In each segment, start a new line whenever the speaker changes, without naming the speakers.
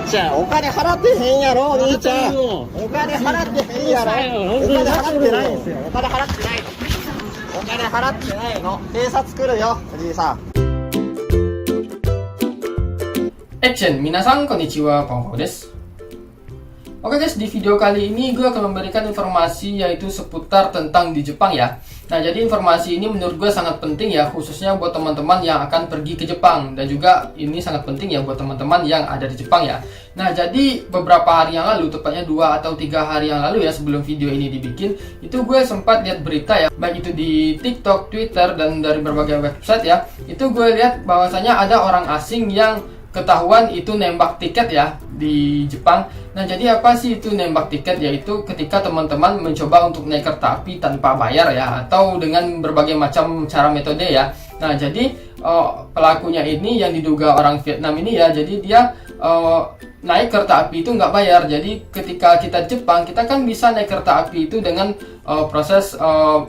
ちゃん、お金払ってへんやろ、お兄ちゃん。お金払ってへんやろ。お金払ってないんですよ。お金払ってないの。お金払ってないの。警察来るよ、おじいさん。
Action, minasan konnichiwa, Pongko desu. Oke guys, di video kali ini gue akan memberikan informasi yaitu seputar tentang di Jepang ya. Nah, jadi informasi ini menurut gue sangat penting ya, khususnya buat teman-teman yang akan pergi ke Jepang. Dan juga ini sangat penting ya buat teman-teman yang ada di Jepang ya. Nah, jadi beberapa hari yang lalu, tepatnya 2 atau 3 hari yang lalu ya, sebelum video ini dibikin, itu gue sempat lihat berita ya, baik itu di TikTok, Twitter, dan dari berbagai website ya. Itu gue lihat bahwasanya ada orang asing yang ketahuan itu nembak tiket ya di Jepang. Nah, jadi apa sih itu nembak tiket? Yaitu ketika teman-teman mencoba untuk naik kereta api tanpa bayar ya, atau dengan berbagai macam cara metode ya. Nah, jadi pelakunya ini yang diduga orang Vietnam ini ya, jadi dia naik kereta api itu nggak bayar. Jadi ketika kita Jepang, kita kan bisa naik kereta api itu dengan proses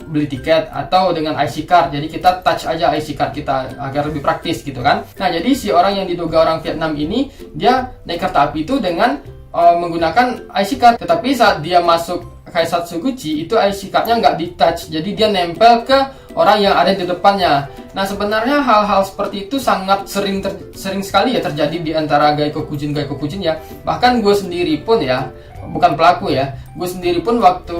beli tiket atau dengan IC card. Jadi kita touch aja IC card kita agar lebih praktis gitu kan. Nah, jadi si orang yang diduga orang Vietnam ini, dia naik kereta api itu dengan menggunakan IC card. Tetapi saat dia masuk Kaisatsuguchi, itu IC cardnya nggak di touch. Jadi dia nempel ke orang yang ada di depannya. Nah, sebenarnya hal-hal seperti itu sangat sering sekali ya terjadi di antara gaikokujin ya. Bahkan gue sendiri pun ya, bukan pelaku ya, gue sendiri pun waktu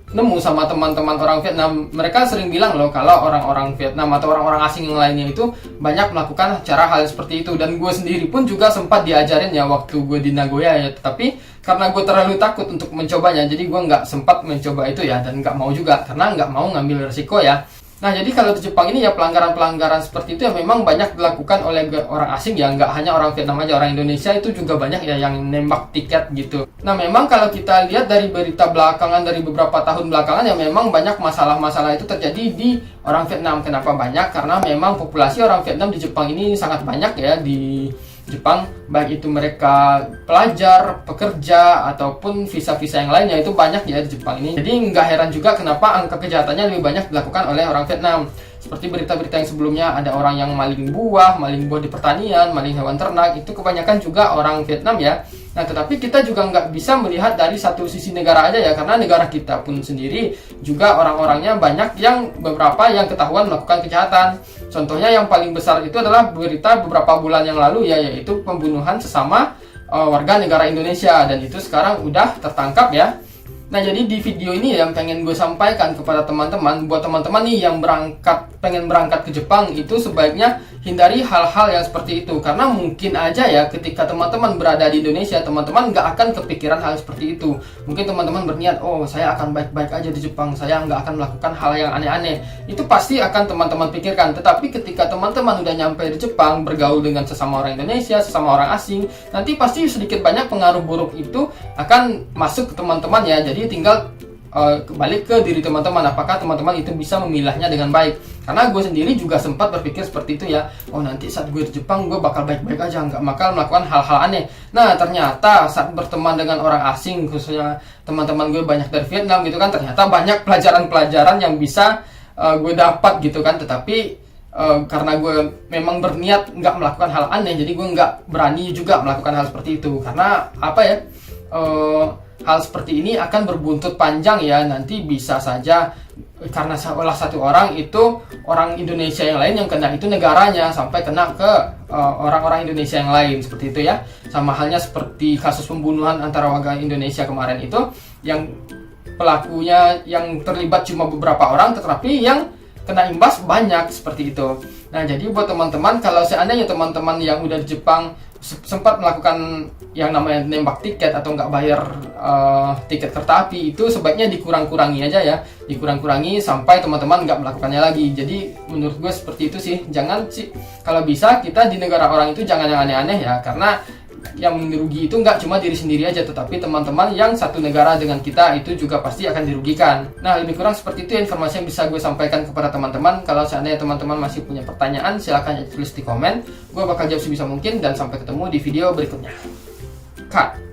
nemu sama teman-teman orang Vietnam, mereka sering bilang loh kalau orang-orang Vietnam atau orang-orang asing yang lainnya itu banyak melakukan cara hal seperti itu. Dan gue sendiri pun juga sempat diajarin ya waktu gue di Nagoya ya, tetapi karena gue terlalu takut untuk mencobanya, jadi gue nggak sempat mencoba itu ya, dan nggak mau juga karena nggak mau ngambil resiko ya. Nah, jadi kalau di Jepang ini ya, pelanggaran-pelanggaran seperti itu ya memang banyak dilakukan oleh orang asing ya, nggak hanya orang Vietnam aja, orang Indonesia itu juga banyak ya yang nembak tiket gitu. Nah, memang kalau kita lihat dari berita belakangan, dari beberapa tahun belakangan ya, memang banyak masalah-masalah itu terjadi di orang Vietnam. Kenapa banyak? Karena memang populasi orang Vietnam di Jepang ini sangat banyak ya di Jepang, baik itu mereka pelajar, pekerja, ataupun visa-visa yang lainnya, itu banyak ya di Jepang ini. Jadi nggak heran juga kenapa angka kejahatannya lebih banyak dilakukan oleh orang Vietnam. Seperti berita-berita yang sebelumnya, ada orang yang maling buah di pertanian, maling hewan ternak, itu kebanyakan juga orang Vietnam ya. Nah, tetapi kita juga nggak bisa melihat dari satu sisi negara aja ya, karena negara kita pun sendiri juga orang-orangnya banyak yang beberapa yang ketahuan melakukan kejahatan. Contohnya yang paling besar itu adalah berita beberapa bulan yang lalu ya, yaitu pembunuhan sesama warga negara Indonesia, dan itu sekarang udah tertangkap ya. Nah, jadi di video ini yang pengen gue sampaikan kepada teman-teman, buat teman-teman nih yang pengen berangkat ke Jepang, itu sebaiknya hindari hal-hal yang seperti itu. Karena mungkin aja ya ketika teman-teman berada di Indonesia, teman-teman nggak akan kepikiran hal seperti itu. Mungkin teman-teman berniat, oh saya akan baik-baik aja di Jepang, saya nggak akan melakukan hal yang aneh-aneh. Itu pasti akan teman-teman pikirkan. Tetapi ketika teman-teman udah nyampe di Jepang, bergaul dengan sesama orang Indonesia, sesama orang asing, nanti pasti sedikit banyak pengaruh buruk itu akan masuk ke teman-teman ya. Jadi tinggal balik ke diri teman-teman, apakah teman-teman itu bisa memilahnya dengan baik. Karena gue sendiri juga sempat berpikir seperti itu ya, oh nanti saat gue di Jepang gue bakal baik-baik aja, nggak bakal melakukan hal-hal aneh. Nah, ternyata saat berteman dengan orang asing, khususnya teman-teman gue banyak dari Vietnam gitu kan, ternyata banyak pelajaran-pelajaran yang bisa gue dapat gitu kan. Tetapi karena gue memang berniat nggak melakukan hal aneh, jadi gue nggak berani juga melakukan hal seperti itu. Karena apa ya, hal seperti ini akan berbuntut panjang ya. Nanti bisa saja karena salah satu orang itu orang Indonesia yang lain yang kena, itu negaranya, sampai kena ke orang-orang Indonesia yang lain, seperti itu ya. Sama halnya seperti kasus pembunuhan antara warga Indonesia kemarin itu, yang pelakunya yang terlibat cuma beberapa orang, tetapi yang kena imbas banyak, seperti itu. Nah, jadi buat teman-teman, kalau seandainya teman-teman yang udah di Jepang sempat melakukan yang namanya nembak tiket atau nggak bayar tiket kereta api, itu sebaiknya dikurang-kurangi aja ya, dikurang-kurangi sampai teman-teman nggak melakukannya lagi. Jadi menurut gue seperti itu sih. Jangan sih, kalau bisa kita di negara orang itu jangan yang aneh-aneh ya, karena yang merugi itu nggak cuma diri sendiri aja, tetapi teman-teman yang satu negara dengan kita itu juga pasti akan dirugikan. Nah, lebih kurang seperti itu ya informasi yang bisa gue sampaikan kepada teman-teman. Kalau seandainya teman-teman masih punya pertanyaan, silahkan tulis di komen. Gue bakal jawab sebisa mungkin, dan sampai ketemu di video berikutnya. Cut.